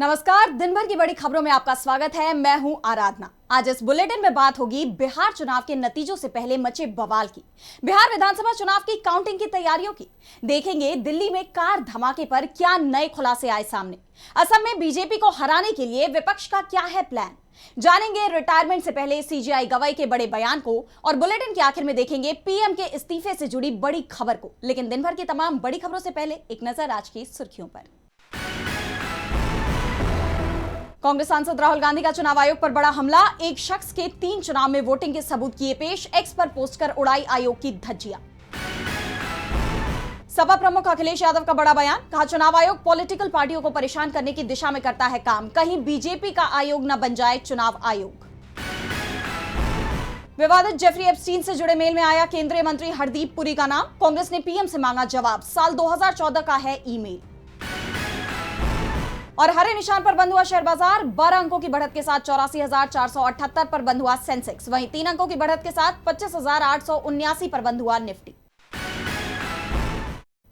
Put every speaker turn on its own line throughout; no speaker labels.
नमस्कार, दिन भर की बड़ी खबरों में आपका स्वागत है। मैं हूं आराधना। आज इस बुलेटिन में बात होगी बिहार चुनाव के नतीजों से पहले मचे बवाल की, बिहार विधानसभा चुनाव की काउंटिंग की तैयारियों की। देखेंगे दिल्ली में कार धमाके पर क्या नए खुलासे आए सामने। असम में बीजेपी को हराने के लिए विपक्ष का क्या है प्लान। जानेंगे रिटायरमेंट से पहले सीजेआई गवाई के बड़े बयान को, और बुलेटिन के आखिर में देखेंगे पीएम के इस्तीफे से जुड़ी बड़ी खबर को। लेकिन दिन भर की तमाम बड़ी खबरों से पहले एक नजर आज की सुर्खियों पर। कांग्रेस सांसद राहुल गांधी का चुनाव आयोग पर बड़ा हमला। एक शख्स के 3 चुनाव में वोटिंग के सबूत किए पेश, एक्स पर पोस्ट कर उड़ाई आयोग की धज्जियां। सपा प्रमुख अखिलेश यादव का बड़ा बयान, कहा चुनाव आयोग पॉलिटिकल पार्टियों को परेशान करने की दिशा में करता है काम, कहीं बीजेपी का आयोग न बन जाए चुनाव आयोग। विवादित जेफरी एप्स्टीन से जुड़े मेल में आया केंद्रीय मंत्री हरदीप पुरी का नाम, कांग्रेस ने पीएम से मांगा जवाब, साल 2014 का है ईमेल। और हरे निशान पर बंद हुआ शेयर बाजार, 12 अंकों की बढ़त के साथ 84,478 पर बंद हुआ सेंसेक्स, वहीं 3 अंकों की बढ़त के साथ 25,879 पर बंद हुआ निफ्टी।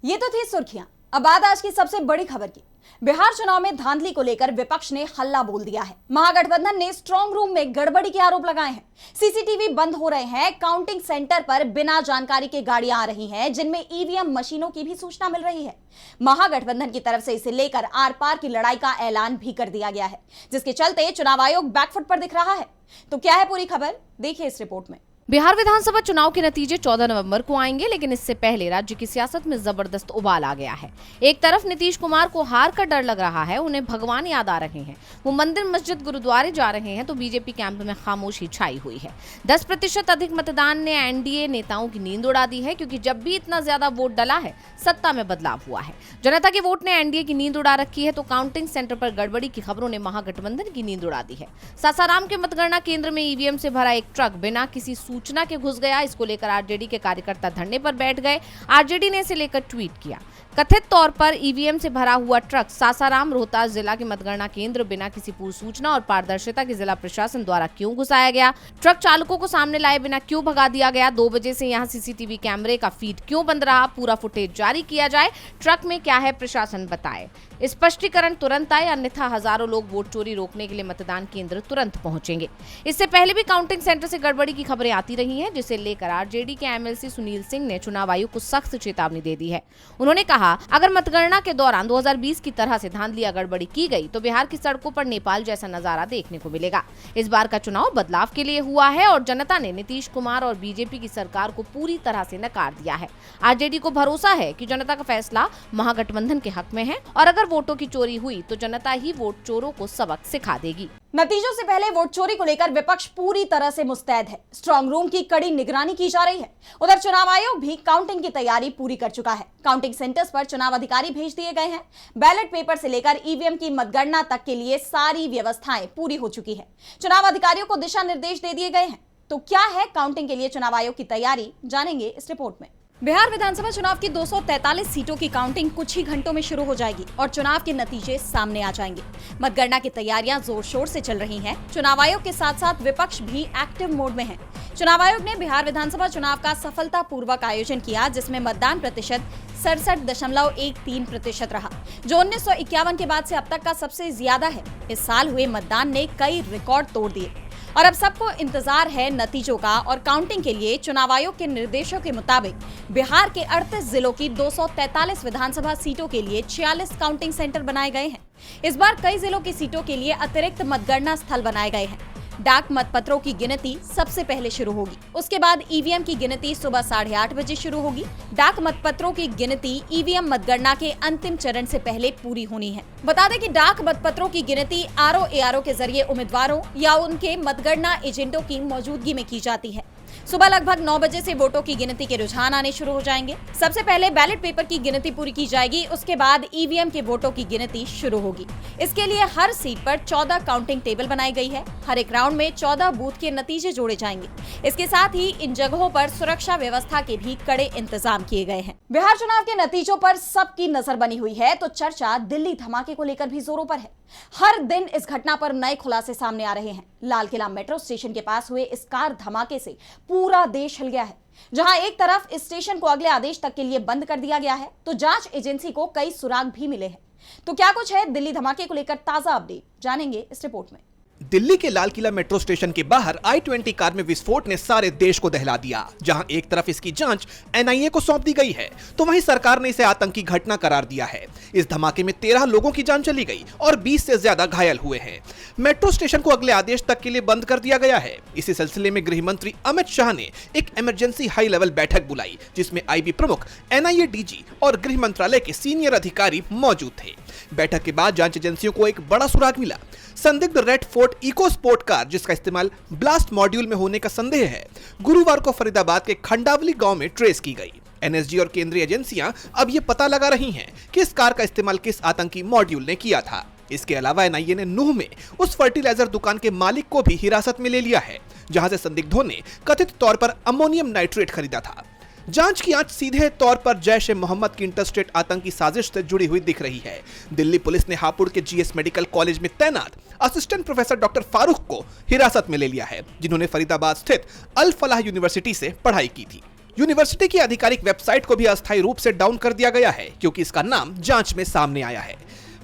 ये तो थी सुर्खियां। अब बात आज की सबसे बड़ी खबर की। बिहार चुनाव में धांधली को लेकर विपक्ष ने हल्ला बोल दिया है। महागठबंधन ने स्ट्रांग रूम में गड़बड़ी के आरोप लगाए हैं। सीसीटीवी बंद हो रहे हैं, काउंटिंग सेंटर पर बिना जानकारी के गाड़ियां आ रही हैं, जिनमें ईवीएम मशीनों की भी सूचना मिल रही है। महागठबंधन की तरफ से इसे लेकर आर पार की लड़ाई का ऐलान भी कर दिया गया है, जिसके चलते चुनाव आयोग बैकफुट पर दिख रहा है। तो क्या है पूरी खबर, देखिए इस रिपोर्ट में।
बिहार विधानसभा चुनाव के नतीजे 14 नवंबर को आएंगे, लेकिन इससे पहले राज्य की सियासत में जबरदस्त उबाल आ गया है। एक तरफ नीतीश कुमार को हार का डर लग रहा है, उन्हें भगवान याद आ रहे हैं, वो मंदिर मस्जिद गुरुद्वारे जा रहे हैं, तो बीजेपी कैंप में खामोशी छाई हुई है। 10% अधिक मतदान ने एनडीए नेताओं की नींद उड़ा दी है, क्योंकि जब भी इतना ज्यादा वोट डला है, सत्ता में बदलाव हुआ है। जनता के वोट ने एनडीए की नींद उड़ा रखी है, तो काउंटिंग सेंटर पर गड़बड़ी की खबरों ने महागठबंधन की नींद उड़ा दी है। सासाराम के मतगणना केंद्र में ईवीएम से भरा एक ट्रक बिना किसी सूचना के घुस गया। इसको लेकर आरजेडी के कार्यकर्ता धरने पर बैठ गए। आरजेडी ने इसे लेकर ट्वीट किया। कथित तौर पर ईवीएम से भरा हुआ ट्रक सासाराम रोहतास जिला के मतगणना केंद्र बिना किसी पूर्व सूचना और पारदर्शिता के जिला प्रशासन द्वारा क्यों घुसाया गया? ट्रक चालकों को सामने लाए बिना क्यों भगा दिया गया? 2 बजे से यहां सीसीटीवी कैमरे का फीड क्यों बंद रहा? पूरा फुटेज जारी किया जाए। ट्रक में क्या है प्रशासन बताए। स्पष्टीकरण तुरंत आए, अन्यथा हजारों लोग वोट चोरी रोकने के लिए मतदान केंद्र तुरंत पहुंचेंगे। इससे पहले भी काउंटिंग सेंटर से गड़बड़ी की खबरें आती रही हैं, जिसे लेकर आरजेडी के एमएलसी सुनील सिंह ने चुनाव आयोग को सख्त चेतावनी दे दी है। उन्होंने कहा, अगर मतगणना के दौरान 2020 की तरह से धांधली या गड़बड़ी की गई तो बिहार की सड़कों पर नेपाल जैसा नजारा देखने को मिलेगा। इस बार का चुनाव बदलाव के लिए हुआ है और जनता ने नीतीश कुमार और बीजेपी की सरकार को पूरी तरह से नकार दिया है। आरजेडी को भरोसा है कि जनता का फैसला महागठबंधन के हक में है, और अगर वोटों की चोरी हुई तो जनता ही वोट चोरों को सबक सिखा देगी।
नतीजों से पहले वोट चोरी को लेकर विपक्ष पूरी तरह से मुस्तैद है। स्ट्रांग रूम की कड़ी निगरानी की जा रही है। उधर चुनाव आयोग भी काउंटिंग की तैयारी पूरी कर चुका है। काउंटिंग सेंटर्स पर चुनाव अधिकारी भेज दिए गए हैं। बैलेट पेपर से लेकर ईवीएम की मतगणना तक के लिए सारी व्यवस्थाएं पूरी हो चुकी है। चुनाव अधिकारियों को दिशा निर्देश दे दिए गए हैं। तो क्या है काउंटिंग के लिए चुनाव आयोग की तैयारी, जानेंगे इस रिपोर्ट में। बिहार विधानसभा चुनाव की 243 सीटों की काउंटिंग कुछ ही घंटों में शुरू हो जाएगी और चुनाव के नतीजे सामने आ जाएंगे। मतगणना की तैयारियां जोर शोर से चल रही हैं। चुनाव आयोग के साथ साथ विपक्ष भी एक्टिव मोड में है। चुनाव आयोग ने बिहार विधानसभा चुनाव का सफलतापूर्वक आयोजन किया, जिसमें मतदान प्रतिशत 67.13% रहा, जो 1951 के बाद से अब तक का सबसे ज्यादा है। इस साल हुए मतदान ने कई रिकॉर्ड तोड़ दिए और अब सबको इंतजार है नतीजों का। और काउंटिंग के लिए चुनाव आयोग के निर्देशों के मुताबिक बिहार के 38 जिलों की 243 विधानसभा सीटों के लिए 46 काउंटिंग सेंटर बनाए गए हैं। इस बार कई जिलों की सीटों के लिए अतिरिक्त मतगणना स्थल बनाए गए हैं। डाक मतपत्रों की गिनती सबसे पहले शुरू होगी। उसके बाद ईवीएम की गिनती सुबह 8:30 बजे शुरू होगी। डाक मतपत्रों की गिनती ईवीएम मतगणना के अंतिम चरण से पहले पूरी होनी है। बता दें कि डाक मतपत्रों की गिनती आरओ के जरिए उम्मीदवारों या उनके मतगणना एजेंटों की मौजूदगी में की जाती है। सुबह लगभग 9 बजे से वोटों की गिनती के रुझान आने शुरू हो जाएंगे। सबसे पहले बैलेट पेपर की गिनती पूरी की जाएगी, उसके बाद ईवीएम के वोटों की गिनती शुरू होगी। इसके लिए हर सीट पर 14 काउंटिंग टेबल बनाई गई है। हर एक राउंड में 14 बूथ के नतीजे जोड़े जाएंगे। इसके साथ ही इन जगहों पर सुरक्षा व्यवस्था के भी कड़े इंतजाम किए गए हैं। बिहार चुनाव के नतीजों पर सबकी नजर बनी हुई है, तो चर्चा दिल्ली धमाके को लेकर भी जोरों पर है। हर दिन इस घटना पर नए खुलासे सामने आ रहे हैं। लाल किला मेट्रो स्टेशन के पास हुए इस कार धमाके से पूरा देश हिल गया है। जहां एक तरफ इस स्टेशन को अगले आदेश तक के लिए बंद कर दिया गया है, तो जांच एजेंसी को कई सुराग भी मिले हैं। तो क्या कुछ है दिल्ली धमाके को लेकर ताजा अपडेट, जानेंगे इस रिपोर्ट में।
दिल्ली के लाल किला मेट्रो स्टेशन के बाहर I-20 कार में विस्फोट ने सारे देश को दहला दिया। जहां एक तरफ इसकी जांच NIA को सौंप दी गई है, तो वहीं सरकार ने इसे आतंकी घटना करार दिया है। इस धमाके में 13 लोगों की जान चली गई और 20 से ज्यादा घायल हुए हैं। मेट्रो स्टेशन को अगले आदेश तक के लिए बंद कर दिया गया है। इसी सिलसिले में गृह मंत्री अमित शाह ने एक इमरजेंसी हाई लेवल बैठक बुलाई, जिसमें IB प्रमुख, NIA DG और गृह मंत्रालय के सीनियर अधिकारी मौजूद थे। बैठक के बाद जांच एजेंसियों को एक बड़ा सुराग मिला। संदिग्ध red Ford EcoSport car, जिसका इस्तेमाल ब्लास्ट मॉड्यूल में होने का संदेह है, गुरुवार को फरीदाबाद के खंडावली गांव में ट्रेस की गई। NSG और केंद्रीय एजेंसियां अब ये पता लगा रही हैं कि इस कार का इस्तेमाल किस आतंकी मॉड्यूल ने किया था। इसके अलावा NIA ने नूह में उस फर्टिलाइजर दुकान के मालिक को भी हिरासत में ले लिया है, जहां से संदिग्धों ने कथित तौर पर अमोनियम नाइट्रेट खरीदा था। जांच की आंच सीधे तौर पर जैश ए मोहम्मद की इंटरस्टेट आतंकी साजिश से जुड़ी हुई दिख रही है। दिल्ली पुलिस ने हापुड़ के GS मेडिकल कॉलेज में तैनात असिस्टेंट प्रोफेसर डॉक्टर फारूक को हिरासत में ले लिया है, जिन्होंने फरीदाबाद स्थित अल फलाह यूनिवर्सिटी से पढ़ाई की थी। यूनिवर्सिटी की आधिकारिक वेबसाइट को भी अस्थायी रूप से डाउन कर दिया गया है, क्योंकि इसका नाम जांच में सामने आया है।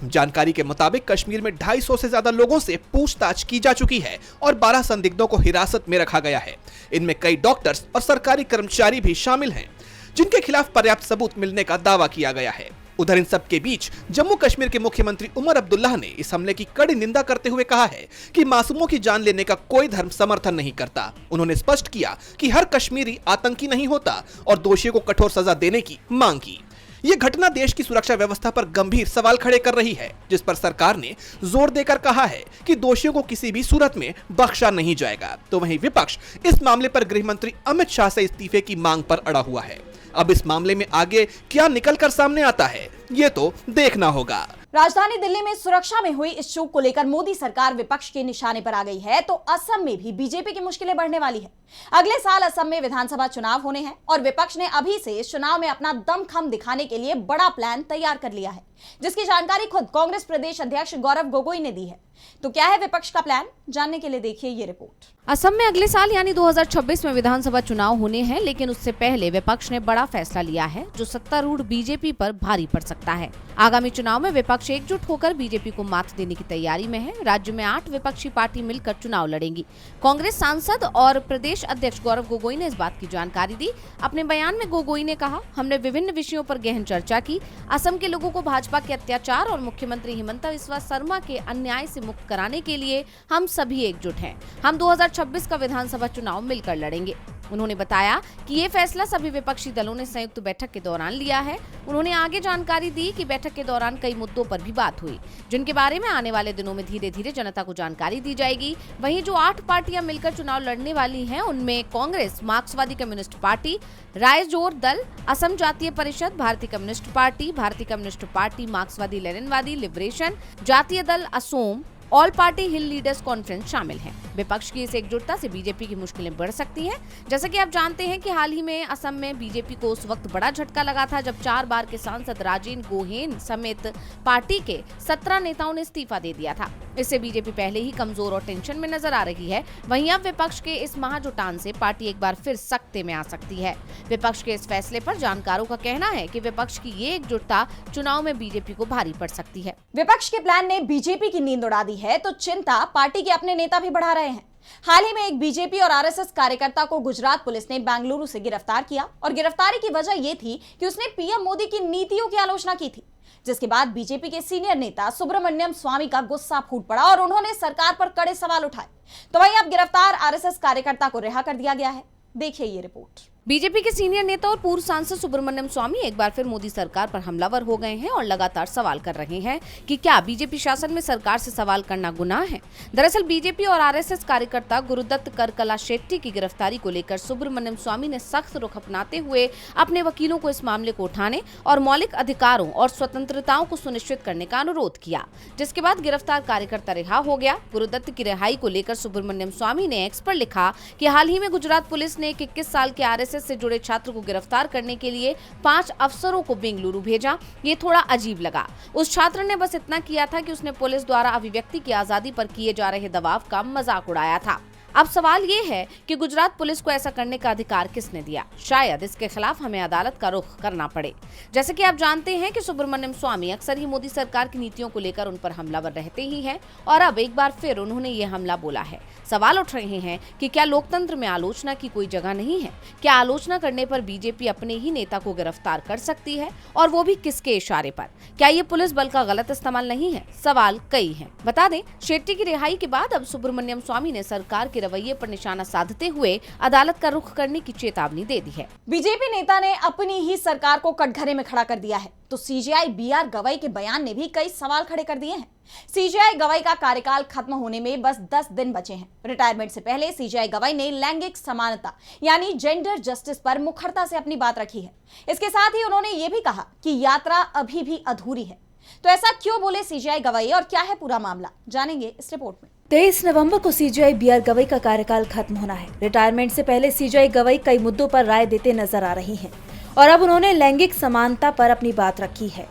जानकारी के मुताबिक कश्मीर में 250 से ज्यादा लोगों से पूछताछ की जा चुकी है और 12 संदिग्धों को हिरासत में रखा गया है। इनमें कई डॉक्टर्स और सरकारी कर्मचारी भी शामिल हैं, जिनके खिलाफ पर्याप्त सबूत मिलने का दावा किया गया है। उधर इन सब के बीच जम्मू कश्मीर के मुख्यमंत्री उमर अब्दुल्लाह ने इस हमले की कड़ी निंदा करते हुए कहा है कि मासूमों की जान लेने का कोई धर्म समर्थन नहीं करता। उन्होंने स्पष्ट किया कि हर कश्मीरी आतंकी नहीं होता और दोषियों को कठोर सजा देने की मांग की। ये घटना देश की सुरक्षा व्यवस्था पर गंभीर सवाल खड़े कर रही है, जिस पर सरकार ने जोर देकर कहा है कि दोषियों को किसी भी सूरत में बख्शा नहीं जाएगा। तो वहीं विपक्ष इस मामले पर गृह मंत्री अमित शाह से इस्तीफे की मांग पर अड़ा हुआ है। अब इस मामले में आगे क्या निकलकर सामने आता है, ये तो देखना होगा।
राजधानी दिल्ली में सुरक्षा में हुई इस चूक को लेकर मोदी सरकार विपक्ष के निशाने पर आ गई है, तो असम में भी बीजेपी की मुश्किलें बढ़ने वाली है। अगले साल असम में विधानसभा चुनाव होने हैं और विपक्ष ने अभी से इस चुनाव में अपना दमखम दिखाने के लिए बड़ा प्लान तैयार कर लिया है, जिसकी जानकारी खुद कांग्रेस प्रदेश अध्यक्ष गौरव गोगोई ने दी है। तो क्या है विपक्ष का प्लान, जानने के लिए देखिए ये रिपोर्ट।
असम में अगले साल यानी 2026 में विधानसभा चुनाव होने हैं, लेकिन उससे पहले विपक्ष ने बड़ा फैसला लिया है, जो सत्तारूढ़ बीजेपी पर भारी पड़ सकता है। आगामी चुनाव में विपक्ष एकजुट होकर बीजेपी को मात देने की तैयारी में है। राज्य में 8 विपक्षी पार्टी मिलकर चुनाव लड़ेंगी। कांग्रेस सांसद और प्रदेश अध्यक्ष गौरव गोगोई ने इस बात की जानकारी दी। अपने बयान में गोगोई ने कहा, हमने विभिन्न विषयों पर गहन चर्चा की। असम के लोगों को भाजपा के अत्याचार और मुख्यमंत्री हिमंता बिस्वा शर्मा के अन्याय से मुक्त कराने के लिए हम सभी एकजुट हैं। हम 2026 का विधानसभा चुनाव मिलकर लड़ेंगे। उन्होंने बताया कि ये फैसला सभी विपक्षी दलों ने संयुक्त बैठक के दौरान लिया है। उन्होंने आगे जानकारी दी कि बैठक के दौरान कई मुद्दों पर भी बात हुई, जिनके बारे में आने वाले दिनों में धीरे धीरे जनता को जानकारी दी जाएगी। वहीं जो 8 पार्टियां मिलकर चुनाव लड़ने वाली हैं, उनमें कांग्रेस, मार्क्सवादी कम्युनिस्ट पार्टी, रायजोर दल, असम जातीय परिषद, भारतीय कम्युनिस्ट पार्टी, मार्क्सवादी लेनिनवादी लिबरेशन, जातीय दल असोम, ऑल पार्टी हिल लीडर्स कॉन्फ्रेंस शामिल हैं। विपक्ष की इस एकजुटता से बीजेपी की मुश्किलें बढ़ सकती हैं। जैसे कि आप जानते हैं कि हाल ही में असम में बीजेपी को उस वक्त बड़ा झटका लगा था, जब 4 बार के सांसद राजेंद्र गोहेन समेत पार्टी के 17 नेताओं ने इस्तीफा दे दिया था। इससे बीजेपी पहले ही कमजोर और टेंशन में नजर आ रही है। वहीं अब विपक्ष के इस महाजुटान से पार्टी एक बार फिर सकते में आ सकती है। विपक्ष के इस फैसले पर जानकारों का कहना है कि विपक्ष की ये एकजुटता चुनाव में बीजेपी को भारी पड़ सकती है।
विपक्ष के प्लान ने बीजेपी की नींद उड़ा दी है, तो चिंता पार्टी के अपने नेता भी बढ़ा रहे हैं। हाल ही में एक बीजेपी और आरएसएस कार्यकर्ता को गुजरात पुलिस ने बेंगलुरु से गिरफ्तार किया और गिरफ्तारी की वजह यह थी कि उसने पीएम मोदी की नीतियों की आलोचना की थी, जिसके बाद बीजेपी के सीनियर नेता सुब्रमण्यम स्वामी का गुस्सा फूट पड़ा और उन्होंने सरकार पर कड़े सवाल उठाए। तो वहीं अब गिरफ्तार आरएसएस कार्यकर्ता को रिहा कर दिया गया है। देखिए ये रिपोर्ट।
बीजेपी के सीनियर नेता और पूर्व सांसद सुब्रमण्यम स्वामी एक बार फिर मोदी सरकार पर हमलावर हो गए हैं और लगातार सवाल कर रहे हैं कि क्या बीजेपी शासन में सरकार से सवाल करना गुनाह है। दरअसल बीजेपी और आरएसएस कार्यकर्ता गुरुदत्त करकला शेट्टी की गिरफ्तारी को लेकर सुब्रमण्यम स्वामी ने सख्त रुख अपनाते हुए अपने वकीलों को इस मामले को उठाने और मौलिक अधिकारों और स्वतंत्रताओं को सुनिश्चित करने का अनुरोध किया, जिसके बाद गिरफ्तार कार्यकर्ता रिहा हो गया। गुरुदत्त की रिहाई को लेकर सुब्रमण्यम स्वामी ने एक्स पर लिखा कि हाल ही में गुजरात पुलिस ने 21 साल के आरएसएस से जुड़े छात्र को गिरफ्तार करने के लिए 5 अफसरों को बेंगलुरु भेजा। ये थोड़ा अजीब लगा। उस छात्र ने बस इतना किया था कि उसने पुलिस द्वारा अभिव्यक्ति की आजादी पर किए जा रहे दबाव का मजाक उड़ाया था। अब सवाल ये है कि गुजरात पुलिस को ऐसा करने का अधिकार किसने दिया। शायद इसके खिलाफ हमें अदालत का रुख करना पड़े। जैसे कि आप जानते हैं कि सुब्रमण्यम स्वामी अक्सर ही मोदी सरकार की नीतियों को लेकर उन पर हमलावर रहते ही हैं और अब एक बार फिर उन्होंने ये हमला बोला है। सवाल उठ रहे हैं कि क्या लोकतंत्र में आलोचना की कोई जगह नहीं है? क्या आलोचना करने पर बीजेपी अपने ही नेता को गिरफ्तार कर सकती है, और वो भी किसके इशारे पर? क्या ये पुलिस बल का गलत इस्तेमाल नहीं है? सवाल कई हैं। बता दें, शेट्टी की रिहाई के बाद अब सुब्रमण्यम स्वामी ने सरकार के रवैये पर निशाना साधते हुए अदालत का रुख करने की चेतावनी दे दी है।
बीजेपी नेता ने अपनी ही सरकार को कटघरे में खड़ा कर दिया है, तो सीजेआई बीआर गवई के बयान ने भी कई सवाल खड़े कर दिए हैं। सीजेआई गवई का कार्यकाल खत्म होने में बस 10 दिन बचे हैं। रिटायरमेंट से पहले सीजेआई गवई ने लैंगिक समानता यानी जेंडर जस्टिस पर मुखरता से अपनी बात रखी है। इसके साथ ही उन्होंने ये भी कहा कि यात्रा अभी भी अधूरी है। तो ऐसा क्यों बोले सीजेआई गवई और क्या है पूरा मामला, जानेंगे इस रिपोर्ट में।
23 नवंबर को सीजेआई बीआर गवई का कार्यकाल खत्म होना है। रिटायरमेंट से पहले सीजेआई गवई कई मुद्दों पर राय देते नजर आ रही हैं और अब उन्होंने लैंगिक समानता पर अपनी बात रखी है।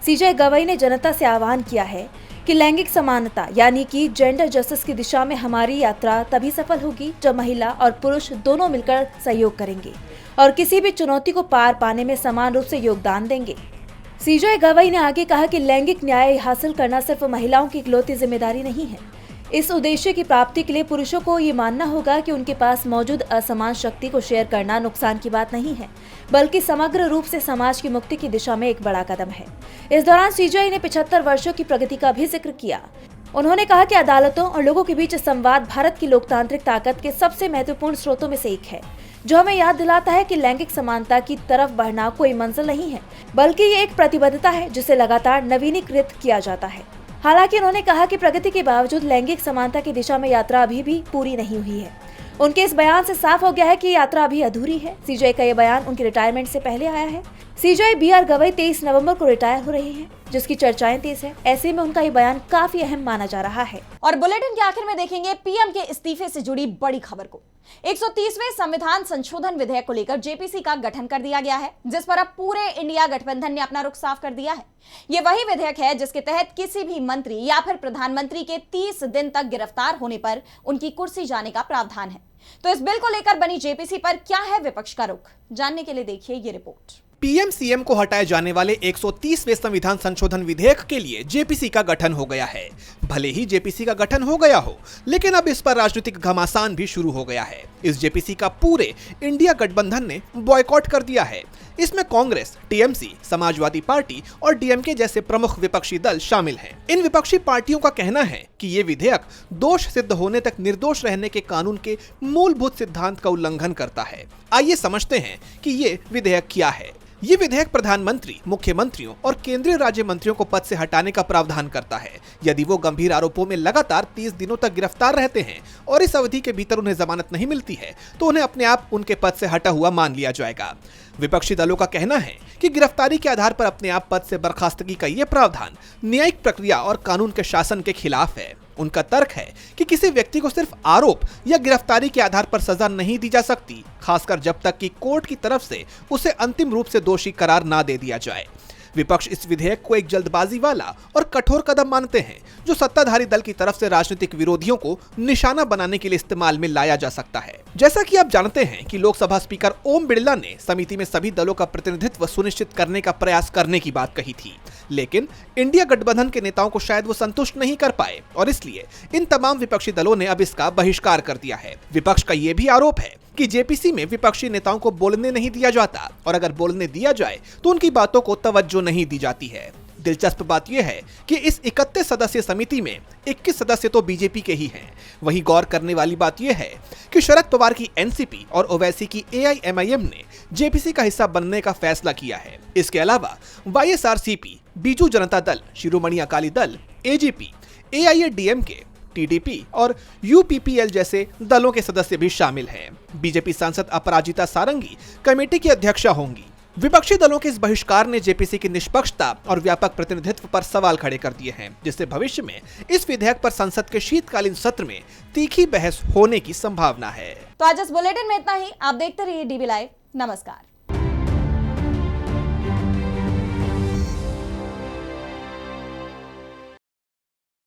सीजेआई गवई ने जनता से आह्वान किया है कि लैंगिक समानता यानी कि जेंडर जस्टिस की दिशा में हमारी यात्रा तभी सफल होगी जब महिला और पुरुष दोनों मिलकर सहयोग करेंगे और किसी भी चुनौती को पार पाने में समान रूप से योगदान देंगे। सीजेआई गवई ने आगे कहा कि लैंगिक न्याय हासिल करना सिर्फ महिलाओं की इकलौती जिम्मेदारी नहीं है। इस उद्देश्य की प्राप्ति के लिए पुरुषों को ये मानना होगा कि उनके पास मौजूद असमान शक्ति को शेयर करना नुकसान की बात नहीं है, बल्कि समग्र रूप से समाज की मुक्ति की दिशा में एक बड़ा कदम है। इस दौरान सीजेआई ने 75 वर्षों की प्रगति का भी जिक्र किया। उन्होंने कहा कि अदालतों और लोगों के बीच संवाद भारत की लोकतांत्रिक ताकत के सबसे महत्वपूर्ण स्रोतों में से एक है, जो हमें याद दिलाता है कि लैंगिक समानता की तरफ बढ़ना कोई मंजिल नहीं है, बल्कि ये एक प्रतिबद्धता है जिसे लगातार नवीनीकृत किया जाता है। हालांकि उन्होंने कहा कि प्रगति के बावजूद लैंगिक समानता की दिशा में यात्रा अभी भी पूरी नहीं हुई है। उनके इस बयान से साफ हो गया है कि यात्रा अभी अधूरी है। सीजेआई का ये बयान उनके रिटायरमेंट से पहले आया है। सीजेआई बीआर गवई 23 नवंबर को रिटायर हो रही हैं, जिसकी चर्चाएं तेज है। ऐसे में उनका ये बयान काफी अहम माना जा रहा है।
और बुलेटिन के आखिर में देखेंगे पीएम के इस्तीफे से जुड़ी बड़ी खबर को। 130वें संविधान संशोधन विधेयक को लेकर जेपीसी का गठन कर दिया गया है, जिस पर अब पूरे इंडिया गठबंधन ने अपना रुख साफ कर दिया है। ये वही विधेयक है जिसके तहत किसी भी मंत्री या फिर प्रधानमंत्री के 30 दिन तक गिरफ्तार होने पर उनकी कुर्सी जाने का प्रावधान है। तो इस बिल को लेकर बनी जेपीसी पर क्या है विपक्ष का रुख, जानने के लिए देखिए ये रिपोर्ट।
पीएम सीएम को हटाए जाने वाले 130वें संविधान संशोधन विधेयक के लिए जेपीसी का गठन हो गया है। भले ही जेपीसी का गठन हो गया हो, लेकिन अब इस पर राजनीतिक घमासान भी शुरू हो गया है। इस जेपीसी का पूरे इंडिया गठबंधन ने बॉयकॉट कर दिया है। इसमें कांग्रेस, टीएमसी, समाजवादी पार्टी और डीएमके जैसे प्रमुख विपक्षी दल शामिल हैं। इन विपक्षी पार्टियों का कहना है कि ये विधेयक दोष सिद्ध होने तक निर्दोष रहने के कानून के मूलभूत सिद्धांत का उल्लंघन करता है। आइए समझते हैं कि ये विधेयक क्या है। ये विधेयक प्रधानमंत्री, मुख्यमंत्रियों और केंद्रीय राज्य मंत्रियों को पद से हटाने का प्रावधान करता है यदि वो गंभीर आरोपों में लगातार 30 दिनों तक गिरफ्तार रहते हैं और इस अवधि के भीतर उन्हें जमानत नहीं मिलती है तो उन्हें अपने आप उनके पद से हटा हुआ मान लिया जाएगा। विपक्षी दलों का कहना है कि गिरफ्तारी के आधार पर अपने आप पद से बर्खास्तगी का ये प्रावधान न्यायिक प्रक्रिया और कानून के शासन के खिलाफ है। उनका तर्क है कि किसी व्यक्ति को सिर्फ आरोप या गिरफ्तारी के आधार पर सजा नहीं दी जा सकती, खासकर जब तक कि कोर्ट की तरफ से उसे अंतिम रूप से दोषी करार ना दे दिया जाए। विपक्ष इस विधेयक को एक जल्दबाजी वाला और कठोर कदम मानते हैं जो सत्ताधारी दल की तरफ से राजनीतिक विरोधियों को निशाना बनाने के लिए इस्तेमाल में लाया जा सकता है। जैसा कि आप जानते हैं कि लोकसभा स्पीकर ओम बिरला ने समिति में सभी दलों का प्रतिनिधित्व सुनिश्चित करने का प्रयास करने की बात कही थी, लेकिन इंडिया गठबंधन के नेताओं को शायद वो संतुष्ट नहीं कर पाए और इसलिए इन तमाम विपक्षी दलों ने अब इसका बहिष्कार कर दिया है। विपक्ष का ये भी आरोप है कि जेपीसी में विपक्षी नेताओं को बोलने नहीं दिया जाता और अगर बोलने दिया जाए तो उनकी बातों को तवज्जो नहीं दी जाती है। दिलचस्प बात यह है कि इस 31 सदस्यीय समिति में 21 सदस्य तो बीजेपी के ही हैं। वहीं गौर करने वाली बात यह है कि शरद पवार की एनसीपी और ओवैसी की एआईएमआईएम ने जेपीसी का हिस्सा बनने का फैसला किया है। इसके अलावा YSRCP, Biju Janata Dal, Shiromani Akali Dal, AGP, AIADMK, TDP और यूपीपीएल जैसे दलों के सदस्य भी शामिल हैं। बीजेपी सांसद अपराजिता सारंगी कमेटी की अध्यक्षा होंगी। विपक्षी दलों के इस बहिष्कार ने जेपीसी की निष्पक्षता और व्यापक प्रतिनिधित्व पर सवाल खड़े कर दिए हैं, जिससे भविष्य में इस विधेयक पर संसद के शीतकालीन सत्र में तीखी बहस होने की संभावना है।
तो आज इस बुलेटिन में इतना ही। आप देखते रहिए डीबी लाइव। नमस्कार।